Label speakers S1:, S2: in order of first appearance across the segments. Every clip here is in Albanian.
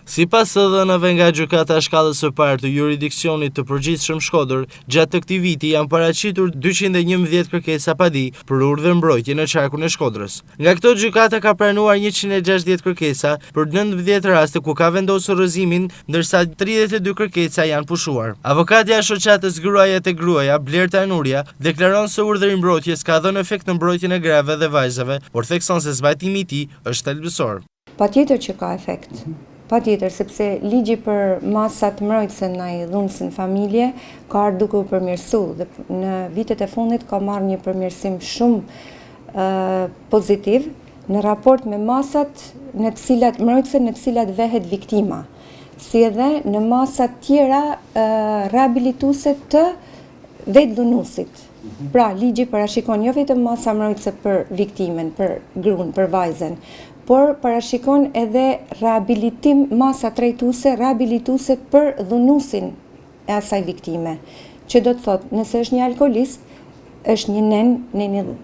S1: Sipas së dhënave nga gjykata e shkallës së parë të jurisdiksionit të përgjithshëm Shkodër, gjatë të këtij viti janë paraqitur 211 kërkesa padi për urdhër mbrojtje në qarkun e Shkodrës. Nga këto gjykata ka pranuar 160 kërkesa për 19 raste ku ka vendosur rrëzimin, ndërsa 32 kërkesa janë pushuar. Avokatja e shoqatës Gruaja te Gruaja, Blerta Nuria, deklaron se urdhri i mbrojtjes ka dhënë efekt në mbrojtjen e grave dhe vajzave, por thekson se zbatimi i tij është thelbësor.
S2: Patjetër që ka efekt. Patjetër, sepse ligji për masat mbrojtëse ndaj dhunësit në familje ka ardhur duke u përmirësuar dhe në vitet e fundit ka marrë një përmirësim shumë pozitiv në raport me masat mbrojtëse në të cilat vehet viktima, si edhe në masat tjera rehabilituese të vetë dhunuesit. Pra, ligji parashikon jo vetëm masa mbrojtëse për viktimen, për gruan, për vajzen, por parashikon edhe masa trajtuese, rehabilituese për dhunuesin e asaj viktime. Që do të thotë, nëse është një alkolist, është një nen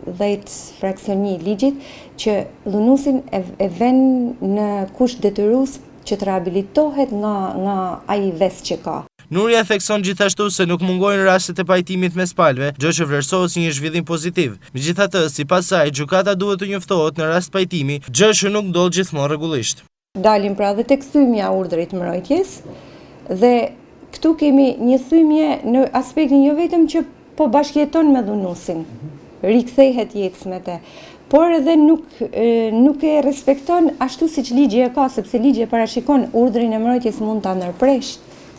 S2: 10 fraksioni i ligjit, që dhunuesin e vën në kusht detyrues që të rehabilitohet nga ai ves që ka.
S1: Nuria thekson gjithashtu se nuk mungojnë rastet e pajtimit mes palëve, gjë që vlerësohet si një zhvillim pozitiv. Megjithatë, sipas saj, gjykata duhet të njoftohet në rast pajtimi, gjë që nuk ndodh gjithmonë rregullisht.
S2: Dalim pra dhe tek thymja e urdhrit mbrojtjes dhe këtu kemi një thymje në aspektin jo vetëm që po bashkëjeton me dhunuesin, rikthehet jetësmete, por edhe nuk e respekton ashtu siç ligji e ka, sepse ligji e parashikon urdhrin e mbrojtjes mund ta ndërpresh,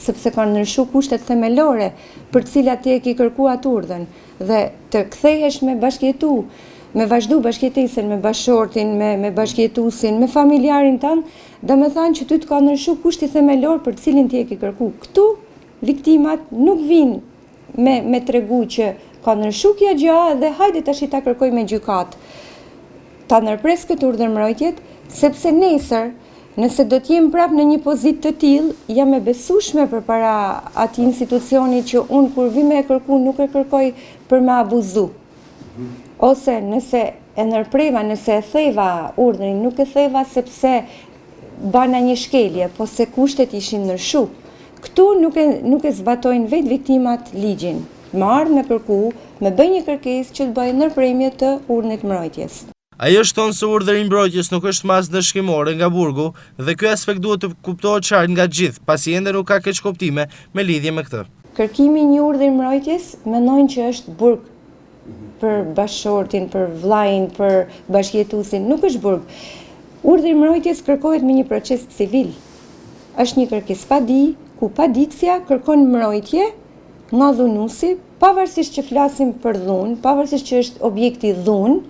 S2: sepse kanë ndryshuar kushtet themelore për të cilat ti e ke kërkuar atë urdhën dhe të kthehesh me bashkëjetu, me vazhdu bashkëjetesën me bashortin, me bashkëjetuesin, me familjarin tënd, domethënë që ty të ka ndryshuar kushti themelor për të cilin ti e ke kërkuar. Këtu viktimat nuk vinë me tregu që ka ndryshuar kjo gjë dhe hajde tash ta kërkoj me gjykat. Ta ndërpres këtë urdhër mbrojtjet, sepse nesër nëse do të jem prapë në një pozitë të tillë, jam e besueshme përpara atij institucioni që unë kur vi me e kërku nuk e kërkoj për me abuzu. Ose nëse e ndërpreva, nëse e theva urdhrin, nuk e theva sepse bana një shkelje, po se kushtet ishin ndryshuar. Këtu nuk e zbatojnë vetë viktimat ligjin. Më ardh me kërku, me bëj një kërkesë që të bëjë ndërpremje të urdhrit mbrojtjes.
S1: Ajo shton se urdhri i mbrojtjes nuk është masë dëshkimore nga burgu dhe ky aspekt duhet të kuptohet qartë nga gjithë, pasi ende nuk ka keqkuptime me lidhje me këtë.
S2: Kërkimi i një urdhri mbrojtjes mendojnë që është burg për bashortin, për vllajin, për bashkëjetuesin, nuk është burg. Urdhri i mbrojtjes kërkohet me një proces civil. Është një kërkesë padi, ku paditësia kërkon mbrojtje nga dhunuesi, pavarësisht që flasim për dhunë, pavarësisht që është objekti dhunë,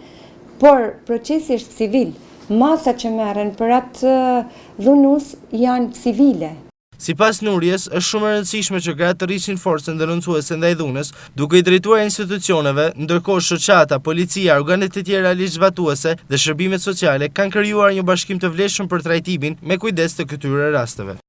S2: por procesi është civil. Masat që merren për atë dhunues janë civile.
S1: Sipas Nurjes, është shumë e rëndësishme që gratë të rrisin forcën denoncuese ndaj dhunës, duke i drejtuar institucioneve, ndërkohë shoqata, policia, organet e tjera ligjzbatuese dhe shërbimet sociale kanë krijuar një bashkim të vlefshëm për trajtimin me kujdes të këtyre rasteve.